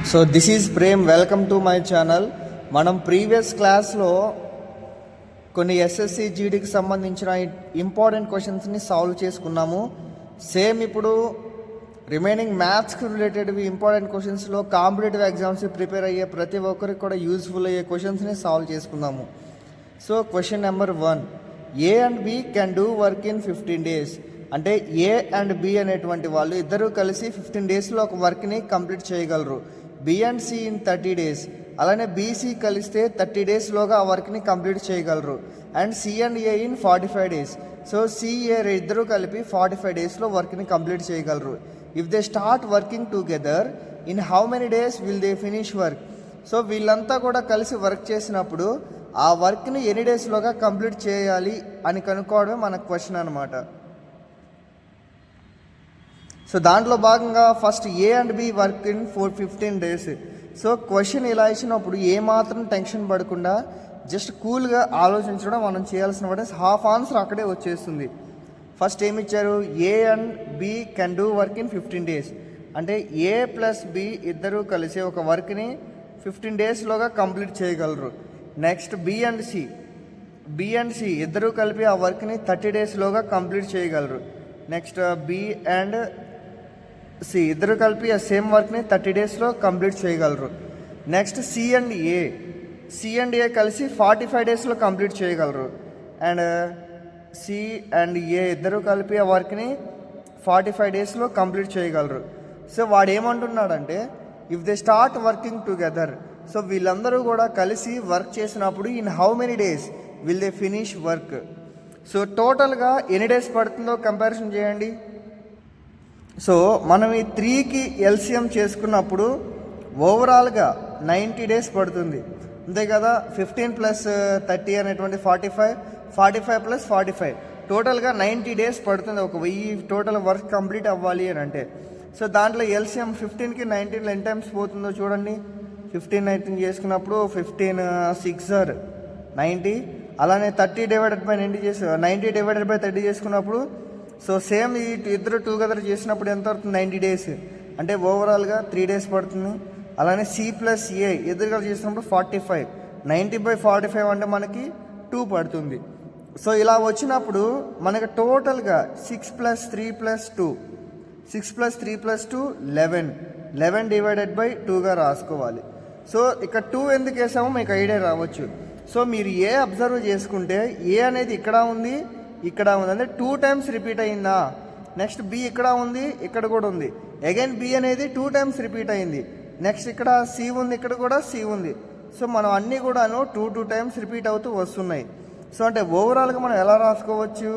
So this is Prem, welcome to my channel. మనం previous క్లాస్లో కొన్ని ఎస్ఎస్సి జీడీకి సంబంధించిన ఇంపార్టెంట్ క్వశ్చన్స్ని సాల్వ్ చేసుకున్నాము. సేమ్ ఇప్పుడు రిమైనింగ్ మ్యాథ్స్కి రిలేటెడ్వి ఇంపార్టెంట్ క్వశ్చన్స్లో కాంపిటేటివ్ ఎగ్జామ్స్కి ప్రిపేర్ అయ్యే ప్రతి ఒక్కరికి కూడా యూజ్ఫుల్ అయ్యే క్వశ్చన్స్ని సాల్వ్ చేసుకున్నాము. So question number 1, A and B can do work in 15 days. అంటే ఏ అండ్ బి అనేటువంటి వాళ్ళు ఇద్దరూ కలిసి 15 daysలో ఒక వర్క్ని కంప్లీట్ చేయగలరు. B and C in 30 days. అలానే బీసీ కలిస్తే 30 daysలోగా ఆ వర్క్ని కంప్లీట్ చేయగలరు. And C and A in 45 days. So CA ఇద్దరూ కలిపి 45 daysలో వర్క్ని కంప్లీట్ చేయగలరు. If they start working together in how many days will they finish work. So వీళ్ళంతా కూడా కలిసి వర్క్ చేసినప్పుడు ఆ వర్క్ని ఎన్ని డేస్లోగా కంప్లీట్ చేయాలి అని కనుక్కోవడమే మన క్వశ్చన్ అనమాట. సో దాంట్లో భాగంగా first A and B work in 15 days. So question ఇలా ఇచ్చినప్పుడు ఏమాత్రం టెన్షన్ పడకుండా జస్ట్ కూల్గా ఆలోచించడం మనం చేయాల్సిన హాఫ్ ఆన్సర్ అక్కడే వచ్చేస్తుంది. ఫస్ట్ ఏమి ఇచ్చారు, A and B can do work in 15 days. అంటే ఏ ప్లస్ బి ఇద్దరూ కలిసి ఒక వర్క్ని 15 daysలోగా కంప్లీట్ చేయగలరు. నెక్స్ట్ బి అండ్ సి ఇద్దరూ కలిపి ఆ వర్క్ని 30 daysలోగా కంప్లీట్ చేయగలరు. నెక్స్ట్ బి అండ్ సి ఇద్దరు కలిపి ఆ సేమ్ వర్క్ని 30 daysలో కంప్లీట్ చేయగలరు. నెక్స్ట్ సి అండ్ ఏ కలిసి 45 daysలో కంప్లీట్ చేయగలరు. అండ్ సి అండ్ ఏ ఇద్దరు కలిపి ఆ వర్క్ని 45 daysలో కంప్లీట్ చేయగలరు. సో వాడు ఏమంటున్నాడంటే if they start working together, so వీళ్ళందరూ కూడా కలిసి వర్క్ చేసినప్పుడు in how many days will they finish work. So టోటల్గా ఎన్ని డేస్ పడుతుందో కంపారిజన్ చేయండి. సో మనం ఈ 3కి ఎల్సిఎం చేసుకున్నప్పుడు ఓవరాల్గా 90 days పడుతుంది, అంతే కదా. 15 + 30 అనేటువంటి 45, 45 + 45 టోటల్గా 90 days పడుతుంది. ఒక 1000 టోటల్ వర్క్ కంప్లీట్ అవ్వాలి అని అంటే. సో దాంట్లో ఎల్సిఎం 15కి 19 ఎన్ని టైమ్స్ పోతుందో చూడండి. 15 19 చేసుకున్నప్పుడు 15 6 90. అలానే 30 డివైడెడ్ బై 90 చేసి 90 డివైడెడ్ బై 30 చేసుకున్నప్పుడు సో సేమ్ ఈ ఇద్దరు టూగెదర్ చేసినప్పుడు ఎంత పడుతుంది, 90 days. అంటే ఓవరాల్గా 3 days పడుతుంది. అలానే సి ప్లస్ ఏ ఎదురుగా చేసినప్పుడు 45, 90/45 అంటే మనకి 2 పడుతుంది. సో ఇలా వచ్చినప్పుడు మనకి టోటల్గా 6 + 3 + 2 6 + 3 + 2 11 డివైడెడ్ బై 2గా రాసుకోవాలి. సో ఇక్కడ 2 ఎందుకు వేసామో మీకు ఐడియా రావచ్చు. సో మీరు ఏ అబ్జర్వ్ చేసుకుంటే ఏ అనేది ఇక్కడ ఉంది, ఇక్కడ ఉంది, అంటే 2 times రిపీట్ అయిందా. నెక్స్ట్ బి ఇక్కడ ఉంది, ఇక్కడ కూడా ఉంది. అగైన్ బి అనేది 2 times రిపీట్ అయింది. నెక్స్ట్ ఇక్కడ సి ఉంది, ఇక్కడ కూడా సి ఉంది. సో మనం అన్నీ కూడాను 2 times రిపీట్ అవుతూ వస్తున్నాయి. సో అంటే ఓవరాల్గా మనం ఎలా రాసుకోవచ్చు,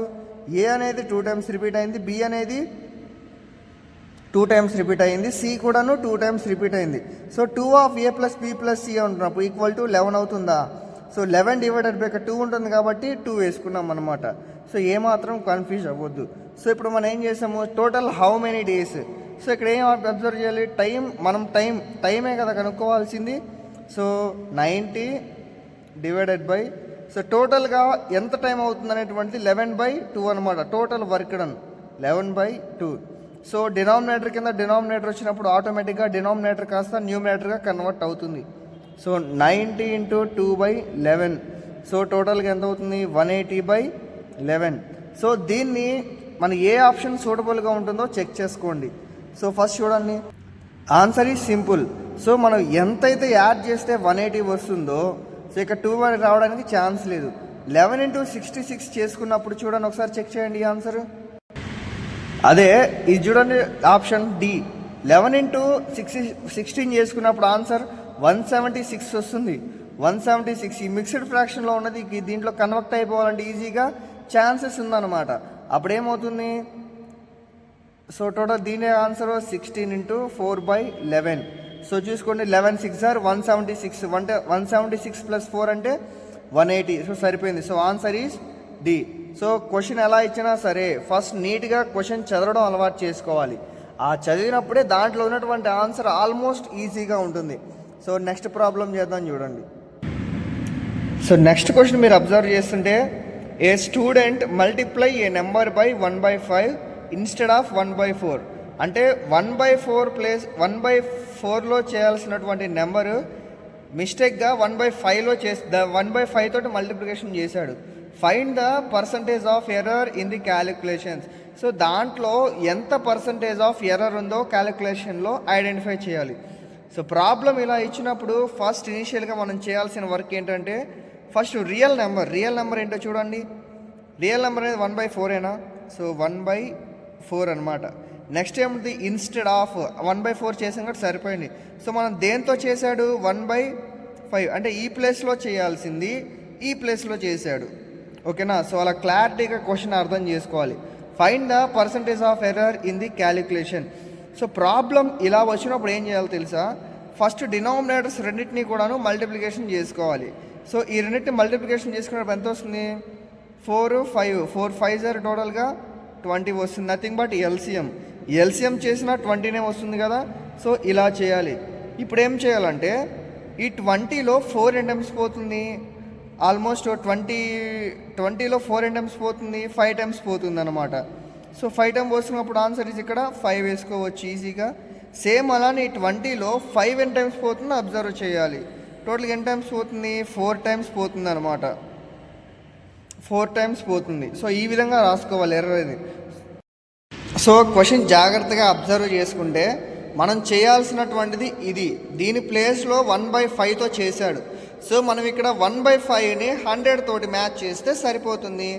ఏ అనేది 2 times రిపీట్ అయింది, బి అనేది 2 times రిపీట్ అయింది, సి కూడాను 2 times రిపీట్ అయింది. So 2 of a + b + c ఉంటున్నప్పుడు ఈక్వల్ టు 11 అవుతుందా. సో 11 డివైడెడ్ బై 2 ఉంటుంది కాబట్టి 2 వేసుకున్నాం అనమాట. సో ఏమాత్రం కన్ఫ్యూజ్ అవ్వద్దు. సో ఇప్పుడు మనం ఏం చేసాము, total how many days. So ఇక్కడ ఏం అబ్జర్వ్ చేయాలి, మనం టైమే కదా కనుక్కోవాల్సింది. సో 90 డివైడెడ్ బై సో టోటల్గా ఎంత టైం అవుతుంది అనేటువంటిది 11/2 అనమాట. Total work done 11/2. So denominator కింద డినామినేటర్ వచ్చినప్పుడు ఆటోమేటిక్గా డినామినేటర్ కాస్త న్యూమినేటర్గా కన్వర్ట్ అవుతుంది. సో 90 × 2/11. సో టోటల్గా ఎంత అవుతుంది, 180/11. సో దీన్ని మన ఏ ఆప్షన్ సూటబుల్గా ఉంటుందో చెక్ చేసుకోండి. సో ఫస్ట్ చూడండి, ఆన్సర్ ఈజ్ సింపుల్. సో మనం ఎంతైతే యాడ్ చేస్తే 180 వస్తుందో, సో ఇక్కడ 2 రావడానికి ఛాన్స్ లేదు. 11 × 66 చేసుకున్నప్పుడు చూడండి, ఒకసారి చెక్ చేయండి ఈ ఆన్సర్. అదే ఇది చూడండి ఆప్షన్ డి, 11 × 16 చేసుకున్నప్పుడు ఆన్సర్ 176 వస్తుంది. 176 ఈ మిక్స్డ్ ఫ్రాక్షన్లో ఉన్నది దీంట్లో కన్వర్ట్ అయిపోవాలంటే ఈజీగా ఛాన్సెస్ ఉందన్నమాట. అప్పుడేమవుతుంది, సో టోటల్ దీని ఆన్సర్ 16 × 4/11. సో చూసుకోండి, 11 6 176, అంటే 176 + 4 అంటే 180. సో సరిపోయింది. So answer is D. So question ఎలా ఇచ్చినా సరే ఫస్ట్ నీట్గా క్వశ్చన్ చదవడం అలవాటు చేసుకోవాలి. ఆ చదివినప్పుడే దాంట్లో ఉన్నటువంటి ఆన్సర్ ఆల్మోస్ట్ ఈజీగా ఉంటుంది. సో నెక్స్ట్ ప్రాబ్లం చేద్దాం చూడండి. సో నెక్స్ట్ క్వశ్చన్ మీరు అబ్జర్వ్ చేస్తుంటే, a student multiply a number by 1/5 instead of 1/4. అంటే 1/4 ప్లేస్ 1/4లో చేయాల్సినటువంటి నెంబరు మిస్టేక్గా 1/5లో 1/5 తోటి మల్టిప్లికేషన్ చేశాడు. Find the percentage of error in the calculations. So దాంట్లో ఎంత పర్సంటేజ్ ఆఫ్ ఎర్రర్ ఉందో క్యాలిక్యులేషన్లో ఐడెంటిఫై చేయాలి. సో ప్రాబ్లం ఇలా ఇచ్చినప్పుడు ఫస్ట్ ఇనిషియల్గా మనం చేయాల్సిన వర్క్ ఏంటంటే ఫస్ట్ రియల్ నెంబర్ ఏంటో చూడండి. రియల్ నెంబర్ అనేది 1/4ఏనా? సో 1/4 అనమాట. నెక్స్ట్ ఏమిటి? ఇన్స్టెడ్ ఆఫ్ 1/4 చేసాం కాబట్టి సరిపోయింది. సో మనం దేంతో చేశాడు? 1/5 అంటే ఈ ప్లేస్లో చేయాల్సింది ఈ ప్లేస్లో చేశాడు. ఓకేనా? సో అలా క్లారిటీగా క్వశ్చన్ అర్థం చేసుకోవాలి. Find the percentage of error in the calculation. So problem ఇలా వచ్చినప్పుడు ఏం చేయాలో తెలుసా? ఫస్ట్ డినామినేటర్స్ రెండింటినీ కూడాను మల్టిప్లికేషన్ చేసుకోవాలి. సో ఈ రెండింటిని మల్టిప్లికేషన్ చేసుకున్నప్పుడు ఎంత వస్తుంది? 4 5 టోటల్గా 20 వస్తుంది. నథింగ్ బట్ ఎల్సిఎం చేసిన 20నే వస్తుంది కదా. సో ఇలా చేయాలి. ఇప్పుడు ఏం చేయాలంటే ఈ 20లో 4 ఎన్ టైమ్స్ పోతుంది. ఆల్మోస్ట్ 20లో 4 ఎన్ టైమ్స్ పోతుంది, 5 టైమ్స్ పోతుంది అనమాట. సో 5 టైమ్స్ పోస్తున్నప్పుడు ఆన్సర్ ఇస్ ఇక్కడ 5 వేసుకోవచ్చు ఈజీగా. సేమ్ అలానే ఈ 20లో 5 ఎన్ టైమ్స్ పోతుంది అబ్జర్వ్ చేయాలి. టోటల్గా ఎన్ టైమ్స్ పోతుంది? 4 టైమ్స్ పోతుంది అనమాట. 4 టైమ్స్ పోతుంది. సో ఈ విధంగా రాసుకోవాలి ఎర్రర్ ఇది. సో క్వశ్చన్ జాగ్రత్తగా అబ్జర్వ్ చేసుకుంటే మనం చేయాల్సినటువంటిది ఇది. దీని ప్లేస్లో 1/5తో చేశాడు. సో మనం ఇక్కడ 1/5ని 100 తోటి మ్యాచ్ చేస్తే సరిపోతుంది.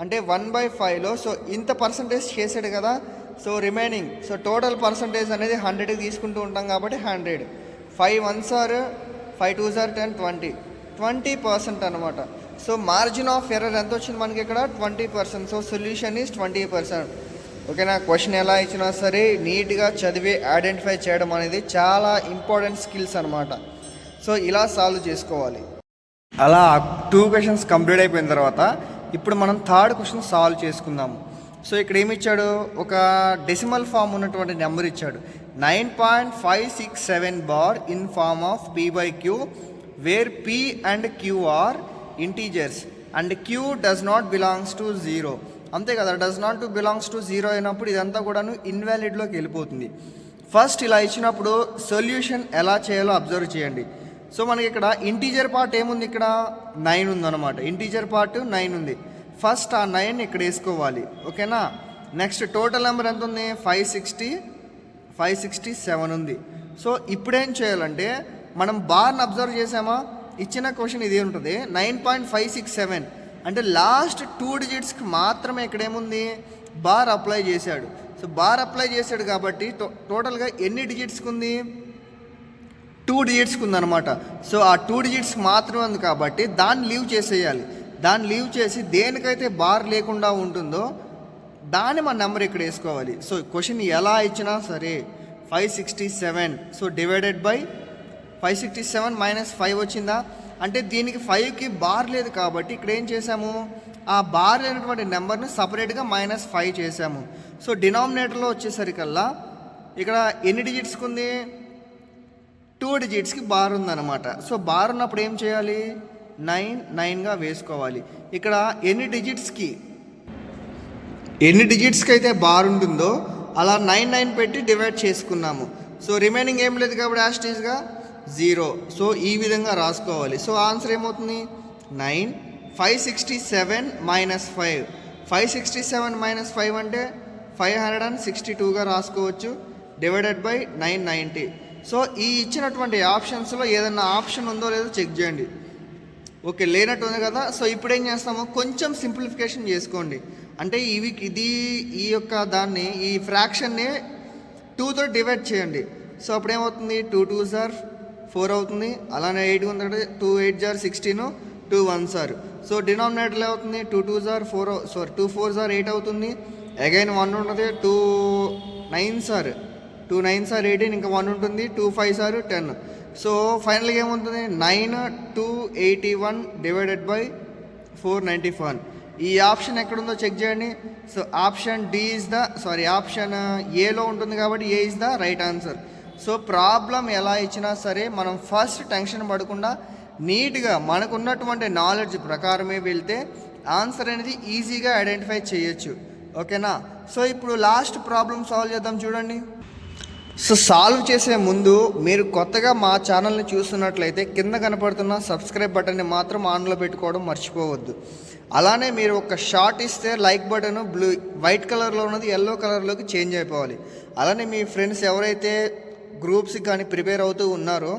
అంటే 1/5లో సో ఇంత పర్సంటేజ్ చేశాడు కదా. So remaining so total percentage అనేది 100కి తీసుకుంటూ ఉంటాం కాబట్టి 100. 5 1s are 5 2s are 10 20% అనమాట. సో మార్జిన్ ఆఫ్ ఎర్రర్ ఎంత వచ్చింది మనకి ఇక్కడ? 20%. So solution is 20%. ఓకేనా? క్వశ్చన్ ఎలా ఇచ్చినా సరే నీట్గా చదివి ఐడెంటిఫై చేయడం అనేది చాలా ఇంపార్టెంట్ స్కిల్స్ అనమాట. సో ఇలా సాల్వ్ చేసుకోవాలి. అలా 2 క్వశ్చన్స్ కంప్లీట్ అయిపోయిన తర్వాత ఇప్పుడు మనం 3rd క్వశ్చన్ సాల్వ్ చేసుకుందాము. సో ఇక్కడ ఏమి ఇచ్చాడు? ఒక డెసిమల్ ఫామ్ ఉన్నటువంటి నెంబర్ ఇచ్చాడు. 9.567 bar in form of p/q where p and q are integers and q does not belongs to 0. అంతే కదా, does not to belongs to 0 అయినప్పుడు ఇదంతా కూడాను ఇన్వాలిడ్లోకి వెళ్ళిపోతుంది. ఫస్ట్ ఇలా ఇచ్చినప్పుడు సొల్యూషన్ ఎలా చేయాలో అబ్జర్వ్ చేయండి. సో మనకి ఇక్కడ ఇంటీజర్ పార్ట్ ఏముంది? ఇక్కడ 9 ఉందన్నమాట. ఇంటీజర్ పార్ట్ 9 ఉంది. ఫస్ట్ ఆ 9 ఇక్కడ వేసుకోవాలి. ఓకేనా? నెక్స్ట్ టోటల్ నెంబర్ ఎంత ఉంది? 567 ఉంది. సో ఇప్పుడేం చేయాలంటే మనం బార్ని అబ్జర్వ్ చేసామా? ఇచ్చిన క్వశ్చన్ ఇదే ఉంటుంది. 9.567 అంటే లాస్ట్ 2 డిజిట్స్కి మాత్రమే ఇక్కడ ఏముంది? బార్ అప్లై చేశాడు. సో బార్ అప్లై చేశాడు కాబట్టి టోటల్గా ఎన్ని డిజిట్స్కి ఉంది? 2 డిజిట్స్కి ఉందన్నమాట. సో ఆ 2 డిజిట్స్కి మాత్రమే ఉంది కాబట్టి దాన్ని లీవ్ చేసేయాలి. దాన్ని లీవ్ చేసి దేనికైతే బార్ లేకుండా ఉంటుందో దాన్ని మన నెంబర్ ఇక్కడ వేసుకోవాలి. సో క్వశ్చన్ ఎలా ఇచ్చినా సరే 567 సో డివైడెడ్ బై 567 -5 వచ్చిందా? అంటే దీనికి 5కి బార్ లేదు కాబట్టి ఇక్కడ ఏం చేసాము? ఆ బార్ లేనటువంటి నెంబర్ని సపరేట్గా -5 చేసాము. సో డినామినేటర్లో వచ్చేసరికల్లా ఇక్కడ ఎన్ని డిజిట్స్కి ఉంది? 2 డిజిట్స్కి బార్ ఉందన్నమాట. సో బార్ ఉన్నప్పుడు ఏం చేయాలి? 9గా వేసుకోవాలి. ఇక్కడ ఎన్ని డిజిట్స్కి అయితే బార్ ఉంటుందో అలా 9 పెట్టి డివైడ్ చేసుకున్నాము. సో రిమైనింగ్ ఏం లేదు కాబట్టి యాస్టీస్గా 0. సో ఈ విధంగా రాసుకోవాలి. సో ఆన్సర్ ఏమవుతుంది? 9. 567 -5. 567 -5 అంటే 562గా రాసుకోవచ్చు. Divided by 990. సో ఈ ఇచ్చినటువంటి ఆప్షన్స్లో ఏదైనా ఆప్షన్ ఉందో లేదో చెక్ చేయండి. ఓకే, లేనట్టు ఉంది కదా. సో ఇప్పుడు ఏం చేస్తాము? కొంచెం సింప్లిఫికేషన్ చేసుకోండి. అంటే ఈ యొక్క దాన్ని ఈ ఫ్రాక్షన్ని 2తో డివైడ్ చేయండి. సో అప్పుడేమవుతుంది? 2 2s are 4 అవుతుంది. అలానే 8 ఉంది. 2 8s are 16, 2 1s are. So డినామినేటర్లో అవుతుంది 2 2s are 4, 2 4s are 8 అవుతుంది. అగైన్ 1 ఉన్నది. 2 9s are 18, ఇంకా 1 ఉంటుంది. 2 5s are 10. సో ఫైనల్గా ఏముంటుంది? 9 281 డివైడెడ్ బై 491. ఈ ఆప్షన్ ఎక్కడుందో చెక్ చేయండి. సో ఆప్షన్ ఆప్షన్ ఏలో ఉంటుంది కాబట్టి A is the right answer. So problem ఎలా ఇచ్చినా సరే మనం ఫస్ట్ టెన్షన్ పడకుండా నీట్గా మనకున్నటువంటి నాలెడ్జ్ ప్రకారమే వెళ్తే ఆన్సర్ అనేది ఈజీగా ఐడెంటిఫై చేయొచ్చు. ఓకేనా? సో ఇప్పుడు లాస్ట్ ప్రాబ్లం సాల్వ్ చేద్దాం చూడండి. సో సాల్వ్ చేసే ముందు మీరు కొత్తగా మా ఛానల్ని చూస్తున్నట్లయితే కింద కనపడుతున్న సబ్స్క్రైబ్ బటన్ని మాత్రం ఆన్లో పెట్టుకోవడం మర్చిపోవద్దు. అలానే మీరు ఒక షార్ట్ ఇస్తే లైక్ బటన్ వైట్ కలర్లో ఉన్నది ఎల్లో కలర్లోకి చేంజ్ అయిపోవాలి. అలానే మీ ఫ్రెండ్స్ ఎవరైతే గ్రూప్స్కి కానీ ప్రిపేర్ అవుతూ ఉన్నారో,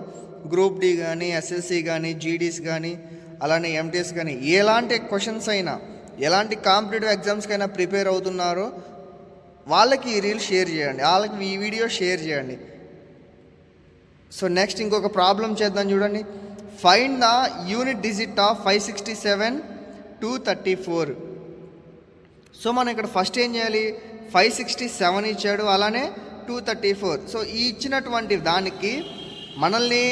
గ్రూప్ డి కానీ, ఎస్ఎస్సి కానీ, జీడీస్ కానీ, అలానే ఎంటీఎస్ కానీ, ఎలాంటి క్వశ్చన్స్ అయినా, ఎలాంటి కాంపిటేటివ్ ఎగ్జామ్స్కైనా ప్రిపేర్ అవుతున్నారో వాళ్ళకి ఈ రీల్ షేర్ చేయండి, వాళ్ళకి ఈ వీడియో షేర్ చేయండి. సో నెక్స్ట్ ఇంకొక ప్రాబ్లం చేద్దాం చూడండి. Find the unit digit of 567 234. So మనం ఇక్కడ ఫస్ట్ ఏం చేయాలి, 567 ఇచ్చాడు, అలానే 234. సో ఈ ఇచ్చినటువంటి దానికి మనల్ని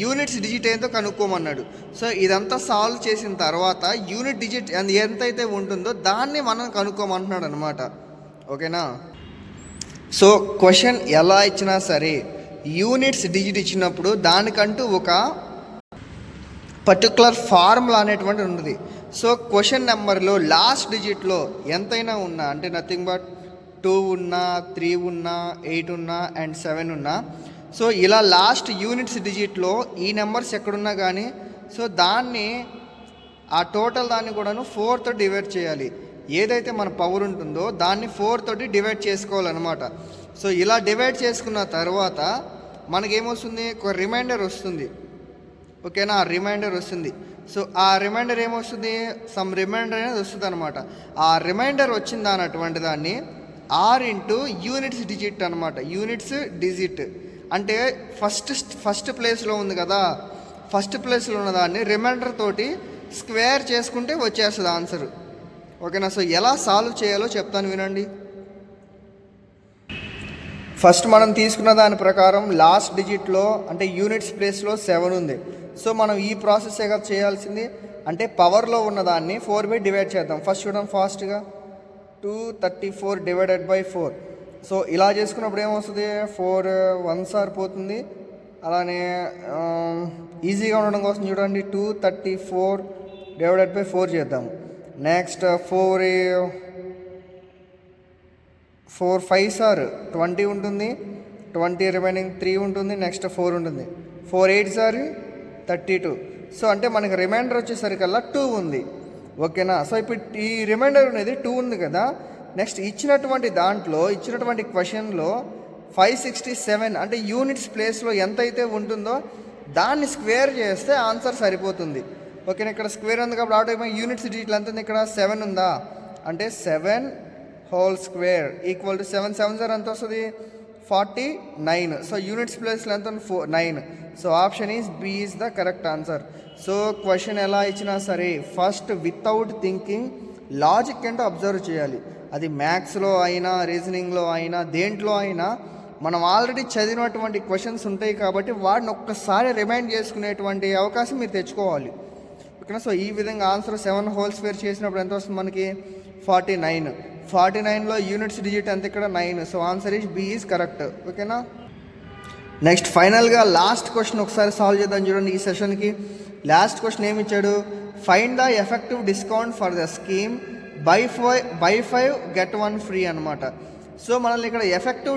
యూనిట్స్ డిజిట్ ఏంటో కనుక్కోమన్నాడు. సో ఇదంతా సాల్వ్ చేసిన తర్వాత యూనిట్ డిజిట్ ఎంతైతే ఉంటుందో దాన్ని మనం కనుక్కోమంటున్నాడు అనమాట. ఓకేనా. సో క్వశ్చన్ ఎలా ఇచ్చినా సరే యూనిట్స్ డిజిట్ ఇచ్చినప్పుడు దానికంటూ ఒక పర్టికులర్ ఫార్ములా అనేటువంటి ఉంటుంది. సో క్వశ్చన్ నెంబర్లో లాస్ట్ డిజిట్లో ఎంతైనా ఉన్నా, అంటే నథింగ్ బట్ 2 ఉన్నా, 3 ఉన్నా, 8 ఉన్నా అండ్ 7 ఉన్నా, సో ఇలా లాస్ట్ యూనిట్స్ డిజిట్లో ఈ నెంబర్స్ ఎక్కడున్నా కానీ సో దాన్ని ఆ టోటల్ దాన్ని కూడాను 4 తో డివైడ్ చేయాలి. ఏదైతే మన పవర్ ఉంటుందో దాన్ని 4 తోటి డివైడ్ చేసుకోవాలన్నమాట. సో ఇలా డివైడ్ చేసుకున్న తర్వాత మనకేమొస్తుంది, ఒక రిమైండర్ వస్తుంది. ఓకేనా, రిమైండర్ వస్తుంది. సో ఆ రిమైండర్ ఏమొస్తుంది, సమ్ రిమైండర్ అనేది వస్తుంది అనమాట. ఆ రిమైండర్ వచ్చిందా అన్నటువంటి దాన్ని ఆర్ ఇంటూ యూనిట్స్ డిజిట్ అనమాట. యూనిట్స్ డిజిట్ అంటే ఫస్ట్ ప్లేస్లో ఉంది కదా, ఫస్ట్ ప్లేస్లో ఉన్న దాన్ని రిమైండర్ తోటి స్క్వేర్ చేసుకుంటే వచ్చేస్తుంది ఆన్సర్. ఓకేనా. సో ఎలా సాల్వ్ చేయాలో చెప్తాను వినండి. ఫస్ట్ మనం తీసుకున్న దాని ప్రకారం లాస్ట్ డిజిట్లో అంటే యూనిట్స్ ప్లేస్లో 7 ఉంది. సో మనం ఈ ప్రాసెస్ చేయాల్సింది, అంటే పవర్లో ఉన్నదాన్ని 4 బై డివైడ్ చేద్దాం. ఫస్ట్ చూద్దాం ఫాస్ట్గా, 234 డివైడెడ్ బై 4. సో ఇలా చేసుకున్నప్పుడు ఏమొస్తుంది, 4 1s పోతుంది. అలానే ఈజీగా ఉండడం కోసం చూడండి, 234 డివైడెడ్ బై 4 చేద్దాము. నెక్స్ట్ 4 5s 20 ఉంటుంది, 20 రిమైనింగ్ 3 ఉంటుంది, నెక్స్ట్ 4 ఉంటుంది, 4 8s 32. సో అంటే మనకి రిమైండర్ వచ్చేసరికల్లా 2 ఉంది. ఓకేనా. సో ఇప్పుడు ఈ రిమైండర్ అనేది 2 ఉంది కదా. నెక్స్ట్ ఇచ్చినటువంటి క్వశ్చన్లో 567 అంటే యూనిట్స్ ప్లేస్లో ఎంతైతే ఉంటుందో దాన్ని స్క్వేర్ చేస్తే ఆన్సర్ సరిపోతుంది. ఓకేనా. ఇక్కడ స్క్వేర్ ఉంది కాబట్టి ఆటోమేటిక్ యూనిట్స్ డిజిట్లు ఎంత ఉంది, ఇక్కడ 7 ఉందా, అంటే 7 హోల్ స్క్వేర్ ఈక్వల్ టు 7 7 ఎంత వస్తుంది, 49. సో యూనిట్స్ ప్లేస్లో ఎంత 9. So option is B is the correct answer. So question ఎలా ఇచ్చినా సరే ఫస్ట్ వితౌట్ థింకింగ్ లాజిక్ ఏంటో అబ్జర్వ్ చేయాలి. అది మ్యాథ్స్లో అయినా, రీజనింగ్లో అయినా, దేంట్లో అయినా మనం ఆల్రెడీ చదివినటువంటి క్వశ్చన్స్ ఉంటాయి కాబట్టి వాటిని ఒక్కసారి రిమైండ్ చేసుకునేటువంటి అవకాశం మీరు తెచ్చుకోవాలి. ఓకేనా. సో ఈ విధంగా ఆన్సర్ 7 హోల్ స్క్వేర్ చేసినప్పుడు ఎంత వస్తుంది మనకి, 49. 49లో యూనిట్స్ డిజిట్ ఎంత, ఇక్కడ 9. So answer is B is correct. ఓకేనా. నెక్స్ట్ ఫైనల్గా లాస్ట్ క్వశ్చన్ ఒకసారి సాల్వ్ చేద్దాం చూడండి. ఈ సెషన్కి లాస్ట్ క్వశ్చన్ ఏమి ఇచ్చాడు, find the effective discount for the scheme buy 5 get 1 free అనమాట. సో మనల్ని ఇక్కడ ఎఫెక్టివ్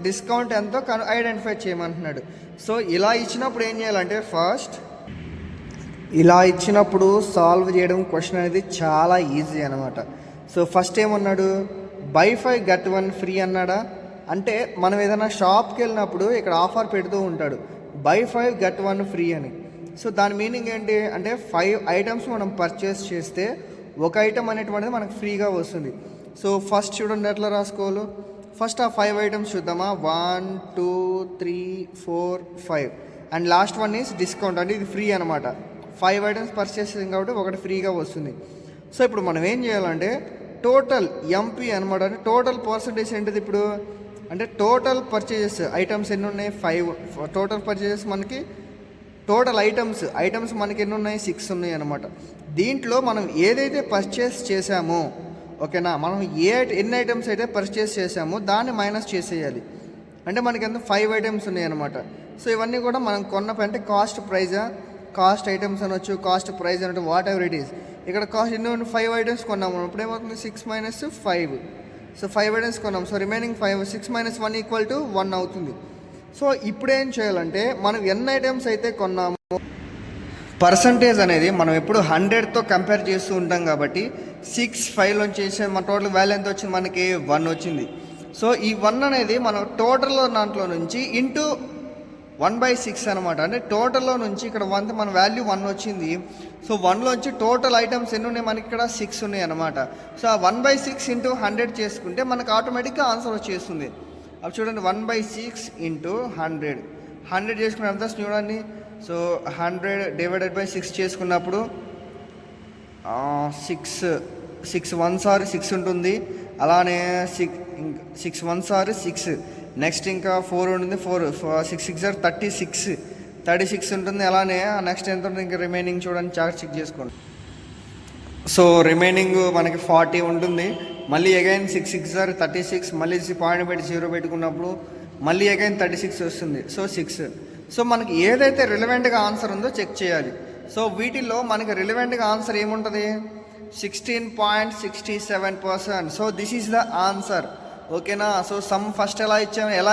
డిస్కౌంట్ ఎంతో ఐడెంటిఫై చేయమంటున్నాడు. సో ఇలా ఇచ్చినప్పుడు ఏం చేయాలంటే, ఫస్ట్ ఇలా ఇచ్చినప్పుడు సాల్వ్ చేయడం క్వశ్చన్ అనేది చాలా ఈజీ అనమాట. సో ఫస్ట్ ఏమన్నాడు, బై 5 get 1 ఫ్రీ అన్నాడా. అంటే మనం ఏదైనా షాప్కి వెళ్ళినప్పుడు ఇక్కడ ఆఫర్ పెడుతూ ఉంటాడు, బై 5 get 1 ఫ్రీ అని. సో దాని మీనింగ్ ఏంటి అంటే 5 ఐటమ్స్ మనం పర్చేస్ చేస్తే ఒక ఐటమ్ అనేటువంటిది మనకు ఫ్రీగా వస్తుంది. సో ఫస్ట్ చూడండి ఎట్లా రాసుకోవాలో. ఫస్ట్ ఆ 5 ఐటమ్స్ చూద్దామా, 1 2 3 4 5 and last one is discount, అంటే ఇది ఫ్రీ అనమాట. 5 ఐటమ్స్ పర్చేస్ చేసాం కాబట్టి ఒకటి ఫ్రీగా వస్తుంది. సో ఇప్పుడు మనం ఏం చేయాలంటే టోటల్ ఎంపీ అనమాట, అంటే టోటల్ పర్సంటేజ్ ఏంటిది ఇప్పుడు అంటే టోటల్ పర్చేజెస్ ఐటమ్స్ ఎన్ని ఉన్నాయి, 5. టోటల్ పర్చేజెస్ మనకి టోటల్ ఐటమ్స్ మనకి ఎన్ని ఉన్నాయి, 6 ఉన్నాయి అనమాట. దీంట్లో మనం ఏదైతే పర్చేస్ చేసామో, ఓకేనా, మనం ఎన్ని ఐటమ్స్ అయితే పర్చేస్ చేసామో దాన్ని మైనస్ చేసేయాలి. అంటే మనకి ఎంత 5 ఐటమ్స్ ఉన్నాయి అనమాట. సో ఇవన్నీ కూడా మనం కొన్నప్పుడు అంటే కాస్ట్ ఐటమ్స్ అనొచ్చు, కాస్ట్ ప్రైజ్ అనొచ్చు, వాట్ ఎవర్ ఇట్ ఈస్. ఇక్కడ కాస్ట్ ఎన్ని 5 ఐటమ్స్ కొన్నాము, ఇప్పుడు ఏమవుతుంది 6 - 5 సో 5 ఐటమ్స్ కొన్నాం. సో రిమైనింగ్ 5, 6 - 1 = 1 అవుతుంది. సో ఇప్పుడు ఏం చేయాలంటే మనం ఎన్ని ఐటమ్స్ అయితే కొన్నామో పర్సంటేజ్ అనేది మనం ఎప్పుడు 100తో కంపేర్ చేస్తూ ఉంటాం కాబట్టి 6 5లోంచి చేసే మన టోటల్ వాల్యూ ఎంత వచ్చింది, మనకి 1 వచ్చింది. సో ఈ 1 అనేది మనం టోటల్లో దాంట్లో నుంచి ఇంటూ 1/6 అనమాట. అంటే టోటల్లో నుంచి ఇక్కడ మన వాల్యూ 1 వచ్చింది. సో 1లోంచి టోటల్ ఐటమ్స్ ఎన్ని ఉన్నాయి, మనకి ఇక్కడ 6 ఉన్నాయి అనమాట. సో ఆ 1/6 ఇంటూ 100 చేసుకుంటే మనకు ఆటోమేటిక్గా ఆన్సర్ వచ్చేస్తుంది. అప్పుడు చూడండి 1/6 ఇంటూ 100 చేసుకున్న ఎంత చూడండి. సో 100 / 6 చేసుకున్నప్పుడు 6 1s are 6 ఉంటుంది. అలానే 6 1s are 6. నెక్స్ట్ ఇంకా 4 ఉంటుంది. 6 6 are 36 ఉంటుంది. అలానే నెక్స్ట్ ఎంత ఉంటుంది, ఇంకా రిమైనింగ్ చూడండి, చార్ట్ చెక్ చేసుకోండి. సో రిమైనింగ్ మనకి 40 ఉంటుంది. మళ్ళీ అగైన్ 6 6 are 36. మళ్ళీ పాయింట్ పెట్టి 0 పెట్టుకున్నప్పుడు మళ్ళీ అగైన్ 36 వస్తుంది. సో 6. సో మనకి ఏదైతే రిలవెంట్గా ఆన్సర్ ఉందో చెక్ చేయాలి. సో వీటిల్లో మనకి రిలవెంట్గా ఆన్సర్ ఏముంటుంది, 16.67%. So this is the answer. ఓకేనా. సో సమ్ ఫస్ట్ ఎలా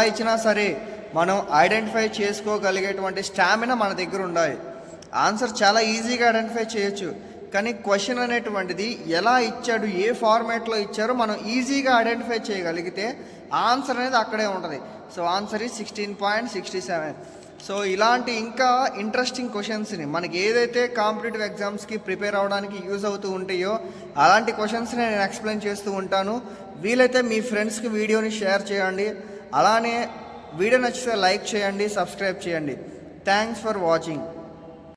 ఇచ్చినా సరే మనం ఐడెంటిఫై చేసుకోగలిగేటువంటి స్టామినా మన దగ్గర ఉండాలి. ఆన్సర్ చాలా ఈజీగా ఐడెంటిఫై చేయొచ్చు, కానీ క్వశ్చన్ అనేటువంటిది ఎలా ఇచ్చాడు, ఏ ఫార్మాట్లో ఇచ్చారో మనం ఈజీగా ఐడెంటిఫై చేయగలిగితే ఆన్సర్ అనేది అక్కడే ఉంటుంది. సో ఆన్సర్ ఈ 16.67. సో ఇలాంటి ఇంకా ఇంట్రెస్టింగ్ క్వశ్చన్స్ని మనకి ఏదైతే కాంపిటేటివ్ ఎగ్జామ్స్కి ప్రిపేర్ అవ్వడానికి యూజ్ అవుతూ ఉంటాయో అలాంటి క్వశ్చన్స్ని నేను ఎక్స్ప్లెయిన్ చేస్తూ ఉంటాను. వీలైతే మీ ఫ్రెండ్స్కి వీడియోని షేర్ చేయండి. అలానే వీడియో నచ్చితే లైక్ చేయండి, సబ్స్క్రైబ్ చేయండి. Thanks for watching.